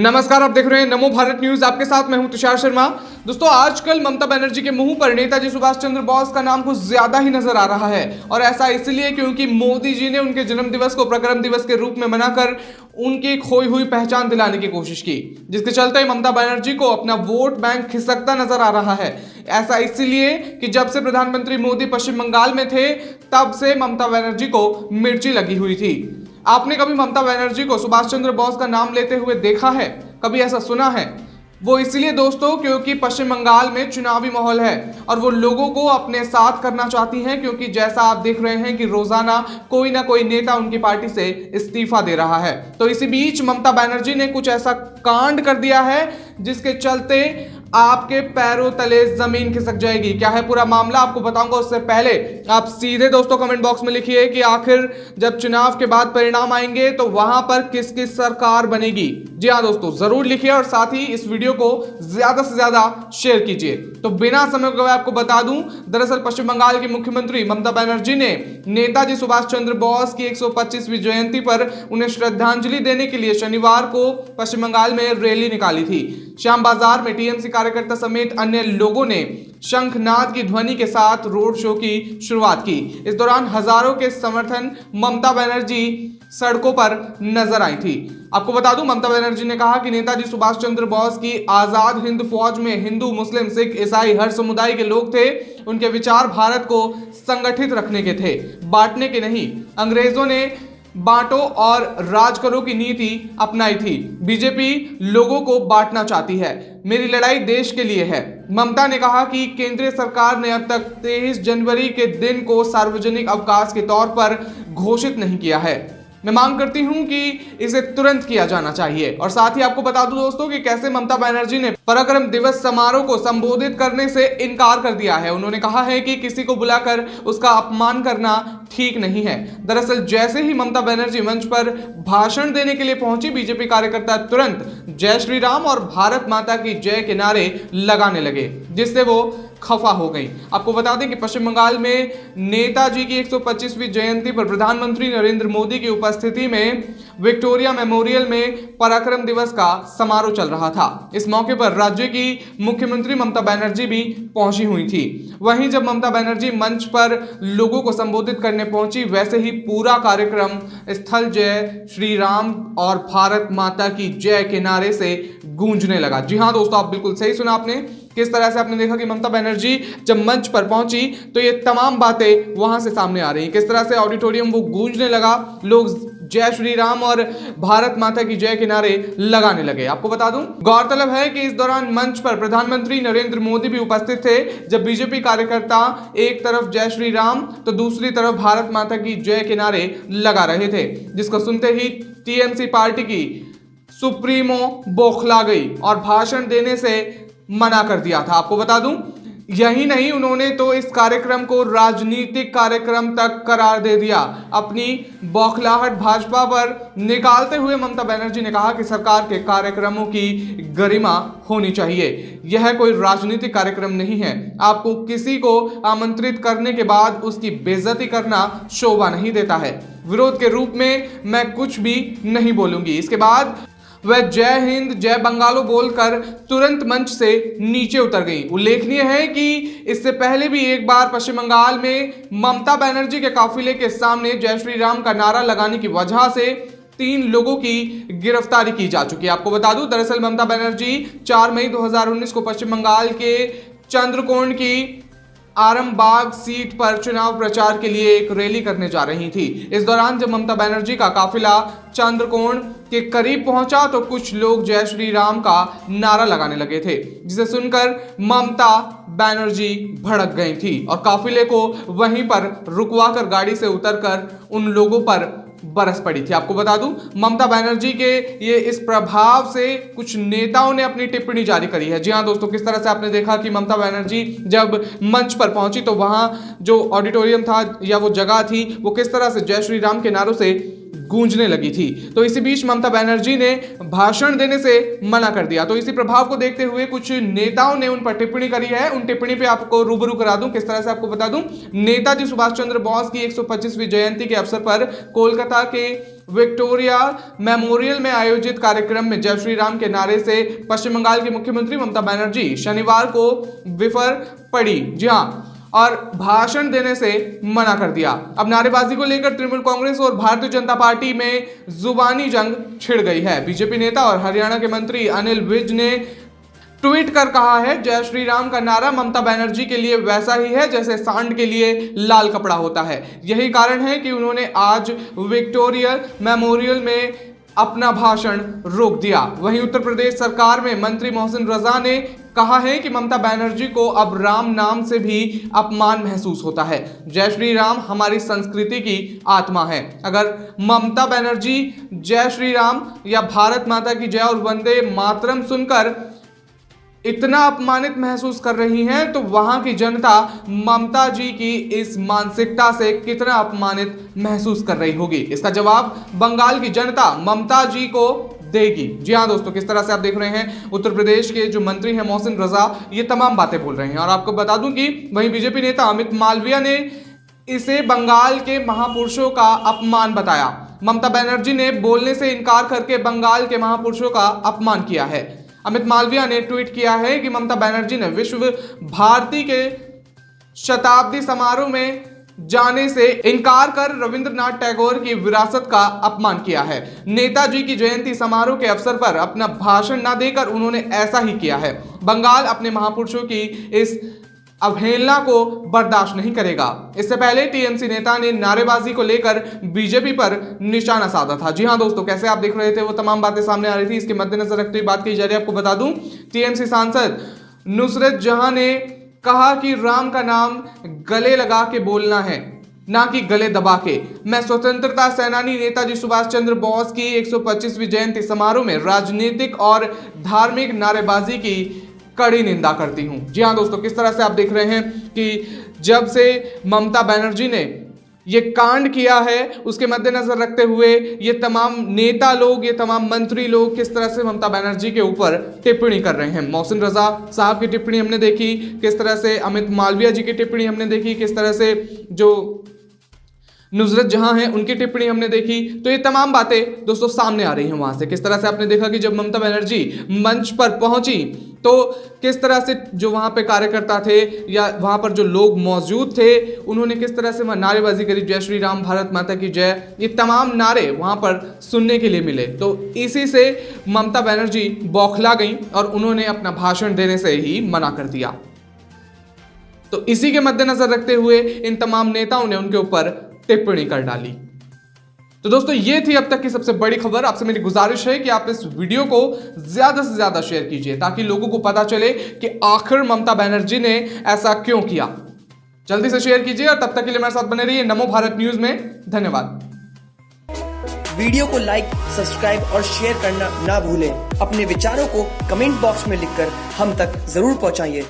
नमस्कार, आप देख रहे हैं नमो भारत न्यूज। आपके साथ मैं हूं तुषार शर्मा। दोस्तों, आजकल ममता बनर्जी के मुंह पर नेताजी सुभाष चंद्र बोस का नाम कुछ ज्यादा ही नजर आ रहा है, और ऐसा इसलिए क्योंकि मोदी जी ने उनके जन्म दिवस को प्रक्रम दिवस के रूप में मनाकर उनकी खोई हुई पहचान दिलाने की कोशिश की, जिसके चलते ममता बनर्जी को अपना वोट बैंक खिसकता नजर आ रहा है। ऐसा इसलिए कि जब से प्रधानमंत्री मोदी पश्चिम बंगाल में थे, तब से ममता बनर्जी को मिर्ची लगी हुई थी। आपने कभी ममता बनर्जी को सुभाष चंद्र बोस का नाम लेते हुए देखा है? कभी ऐसा सुना है? वो इसलिए दोस्तों क्योंकि पश्चिम बंगाल में चुनावी माहौल है और वो लोगों को अपने साथ करना चाहती हैं, क्योंकि जैसा आप देख रहे हैं कि रोजाना कोई ना कोई नेता उनकी पार्टी से इस्तीफा दे रहा है। तो इसी बीच ममता बनर्जी ने कुछ ऐसा कांड कर दिया है जिसके चलते आपके पैरों तले जमीन खिसक जाएगी। क्या है पूरा मामला, आपको बताऊंगा। उससे पहले आप सीधे दोस्तों कमेंट बॉक्स में लिखिए कि आखिर जब चुनाव के बाद परिणाम आएंगे तो वहां पर किसकी सरकार बनेगी। जी हाँ दोस्तों, जरूर लिखिए और साथ ही इस वीडियो को ज्यादा से ज्यादा शेयर कीजिए। तो बिना समय गवाए आपको बता दूं, दरअसल पश्चिम बंगाल की मुख्यमंत्री ममता बनर्जी ने नेताजी सुभाष चंद्र बोस की 125वीं जयंती पर उन्हें श्रद्धांजलि देने के लिए शनिवार को पश्चिम बंगाल में रैली निकाली थी। श्याम बाजार में टीएमसी कार्यकर्ता समेत अन्य लोगों ने शंखनाद की ध्वनि के साथ रोड शो की शुरुआत की। इस दौरान हजारों के समर्थन ममता बनर्जी सड़कों पर नजर आई थी। आपको बता दूं, ममता बनर्जी ने कहा कि नेताजी सुभाष चंद्र बोस की आजाद हिंद फौज में हिंदू, मुस्लिम, सिख, ईसाई हर समुदाय के लोग थे। उनके विचार भारत को संगठित रखने के थे, बांटने के नहीं। अंग्रेजों ने बांटो और राज करो की नीति अपनाई थी। बीजेपी लोगों को बांटना चाहती है। मेरी लड़ाई देश के लिए है। ममता ने कहा कि केंद्रीय सरकार ने अब तक 23 जनवरी के दिन को सार्वजनिक अवकाश के तौर पर घोषित नहीं किया है। मैं मांग करती हूं कि इसे तुरंत किया जाना चाहिए। और साथ ही आपको बता दूं दोस्तों कि कैसे ममता बनर्जी ने पराक्रम दिवस समारोह को संबोधित करने से इनकार कर दिया है। उन्होंने कहा है कि किसी को बुलाकर उसका अपमान करना ठीक नहीं है। दरअसल जैसे ही ममता बनर्जी मंच पर भाषण देने के लिए पहुंची, बीजेपी कार्यकर्ता तुरंत जय श्री राम और भारत माता की जय के नारे लगाने लगे, जिससे वो खफा हो गई। आपको बता दें कि पश्चिम बंगाल में नेताजी की 125वीं जयंती पर प्रधानमंत्री नरेंद्र मोदी की उपस्थिति में विक्टोरिया मेमोरियल में पराक्रम दिवस का समारोह चल रहा था। इस मौके पर राज्य की मुख्यमंत्री ममता बनर्जी भी पहुंची हुई थी। वहीं जब ममता बनर्जी मंच पर लोगों को संबोधित करने पहुंची, वैसे ही पूरा कार्यक्रम स्थल जय श्री राम और भारत माता की जय के नारे से गूंजने लगा। जी हाँ दोस्तों, आप बिल्कुल सही सुना आपने। किस तरह से आपने देखा कि ममता बनर्जी जब मंच पर पहुंची तो ये तमाम बातें वहां से सामने आ रही हैं। किस तरह से ऑडिटोरियम वो गूंजने लगा, लोग जय श्री राम और भारत माता की जय के नारे लगाने लगे। आपको बता दूं, गौरतलब है कि इस दौरान मंच पर प्रधानमंत्री नरेंद्र मोदी भी उपस्थित थे। जब बीजेपी कार्यकर्ता एक तरफ जय श्री राम तो दूसरी तरफ भारत माता की जय के नारे लगा रहे थे, जिसको सुनते ही टीएमसी पार्टी की सुप्रीमो बौखला गई और भाषण देने से मना कर दिया था। आपको बता दूं, यही नहीं, उन्होंने तो इस कार्यक्रम को राजनीतिक कार्यक्रम तक करार दे दिया। अपनी बौखलाहट भाजपा पर निकालते हुए ममता बनर्जी ने कहा कि सरकार के कार्यक्रमों की गरिमा होनी चाहिए। यह कोई राजनीतिक कार्यक्रम नहीं है। आपको किसी को आमंत्रित करने के बाद उसकी बेइज्जती करना शोभा नहीं देता है। विरोध के रूप में मैं कुछ भी नहीं बोलूंगी। इसके बाद वह जय हिंद जय बंगालो बोलकर तुरंत मंच से नीचे उतर गई। उल्लेखनीय है कि इससे पहले भी एक बार पश्चिम बंगाल में ममता बनर्जी के काफिले के सामने जय श्री राम का नारा लगाने की वजह से 3 लोगों की गिरफ्तारी की जा चुकी है। आपको बता दूं, दरअसल ममता बनर्जी 4 मई 2019 को पश्चिम बंगाल के चंद्रकोण की आरामबाग सीट पर चुनाव प्रचार के लिए एक रैली करने जा रही थी। इस दौरान जब ममता बनर्जी का काफिला चंद्रकोण के करीब पहुंचा तो कुछ लोग जय श्री राम का नारा लगाने लगे थे, जिसे सुनकर ममता बनर्जी भड़क गई थी और काफिले को वहीं पर रुकवाकर गाड़ी से उतरकर उन लोगों पर बरस पड़ी थी। आपको बता दूं, ममता बनर्जी के ये इस प्रभाव से कुछ नेताओं ने अपनी टिप्पणी जारी करी है। जी हाँ दोस्तों, किस तरह से आपने देखा कि ममता बनर्जी जब मंच पर पहुंची तो वहां जो ऑडिटोरियम था या वो जगह थी वो किस तरह से जय श्री राम के नारों से गूंजने लगी थी। तो इसी बीच ममता बनर्जी ने भाषण देने से मना कर दिया। तो इसी प्रभाव को देखते हुए कुछ नेताओं ने उन पर टिप्पणी करी है। उन टिप्पणी पे आपको रूबरू करा दूं। किस तरह से आपको बता दूं, नेताजी सुभाष चंद्र बोस की 125वीं जयंती के अवसर पर कोलकाता के विक्टोरिया मेमोरियल में आयोजित कार्यक्रम में जय श्री राम के नारे से पश्चिम बंगाल की मुख्यमंत्री ममता बनर्जी शनिवार को विफर पड़ी, जी हां, और भाषण देने से मना कर दिया। अब नारेबाजी को लेकर तृणमूल कांग्रेस और भारतीय जनता पार्टी में जुबानी जंग छिड़ गई है। बीजेपी नेता और हरियाणा के मंत्री अनिल विज ने ट्वीट कर कहा है, जय श्री राम का नारा ममता बनर्जी के लिए वैसा ही है जैसे सांड के लिए लाल कपड़ा होता है। यही कारण है कि उन्होंने आज विक्टोरिया मेमोरियल में अपना भाषण रोक दिया। वहीं उत्तर प्रदेश सरकार में मंत्री मोहसिन रजा ने कहा है कि ममता बनर्जी को अब राम नाम से भी अपमान महसूस होता है। जय श्री राम हमारी संस्कृति की आत्मा है। अगर ममता बनर्जी जय श्री राम या भारत माता की जय और वंदे मातरम सुनकर इतना अपमानित महसूस कर रही हैं, तो वहां की जनता ममता जी की इस मानसिकता से कितना अपमानित महसूस कर रही होगी। इसका जवाब बंगाल की जनता ममता जी को देगी। जी हां दोस्तों, किस तरह से आप देख रहे हैं उत्तर प्रदेश के जो मंत्री हैं मोहसिन रजा ये तमाम बातें बोल रहे हैं। और आपको बता दूं कि वहीं बीजेपी नेता अमित मालविया ने इसे बंगाल के महापुरुषों का अपमान बताया। ममता बनर्जी ने बोलने से इनकार करके बंगाल के महापुरुषों का अपमान किया है। अमित मालविया ने ट्वीट किया है कि ममता बनर्जी ने विश्व भारती के शताब्दी समारोह में जाने से इनकार कर रविंद्रनाथ टैगोर की विरासत का अपमान किया है। नेताजी की जयंती समारोह के अवसर पर अपना भाषण न देकर उन्होंने ऐसा ही किया है। बंगाल अपने महापुरुषों की इस अवहेलना को बर्दाश्त नहीं करेगा। इससे पहले टीएमसी नेता ने नारेबाजी को लेकर बीजेपी पर निशाना साधा था। जी हां दोस्तों, कैसे आप देख रहे थे वो तमाम बातें सामने आ रही थी। इसके मद्देनजर रखते हुए बात की जा रही है। आपको बता दूं, टीएमसी सांसद नुसरत जहां ने कहा कि राम का नाम गले लगा के बोलना है, ना कि गले दबा के। मैं स्वतंत्रता सेनानी नेताजी सुभाष चंद्र बोस की 125वीं जयंती समारोह में राजनीतिक और धार्मिक नारेबाजी की कड़ी निंदा करती हूं। जी हां दोस्तों, किस तरह से आप देख रहे हैं कि जब से ममता बनर्जी ने ये कांड किया है उसके मद्देनजर रखते हुए ये तमाम नेता लोग, ये तमाम मंत्री लोग किस तरह से ममता बनर्जी के ऊपर टिप्पणी कर रहे हैं। मोहसिन रजा साहब की टिप्पणी हमने देखी, किस तरह से अमित मालविया जी की टिप्पणी हमने देखी, किस तरह से जो नुसरत जहां हैं उनकी टिप्पणी हमने देखी। तो ये तमाम बातें दोस्तों सामने आ रही हैं वहां से। किस तरह से आपने देखा कि जब ममता बनर्जी मंच पर पहुंची तो किस तरह से जो वहां पे कार्यकर्ता थे या वहां पर जो लोग मौजूद थे उन्होंने किस तरह से नारेबाजी करी, जय श्री राम, भारत माता की जय, ये तमाम नारे वहां पर सुनने के लिए मिले। तो इसी से ममता बनर्जी बौखला गई और उन्होंने अपना भाषण देने से ही मना कर दिया। तो इसी के मद्देनजर रखते हुए इन तमाम नेताओं ने उनके ऊपर टिप्पणी कर डाली। तो दोस्तों ये थी अब तक की सबसे बड़ी खबर। आपसे मेरी गुजारिश है कि आप इस वीडियो को ज्यादा से ज्यादा शेयर कीजिए ताकि लोगों को पता चले कि आखिर ममता बनर्जी ने ऐसा क्यों किया। जल्दी से शेयर कीजिए और तब तक के लिए मेरे साथ बने रहिए नमो भारत न्यूज में। धन्यवाद। वीडियो को लाइक, सब्सक्राइब और शेयर करना ना भूलें। अपने विचारों को कमेंट बॉक्स में लिखकर हम तक जरूर पहुंचाइए।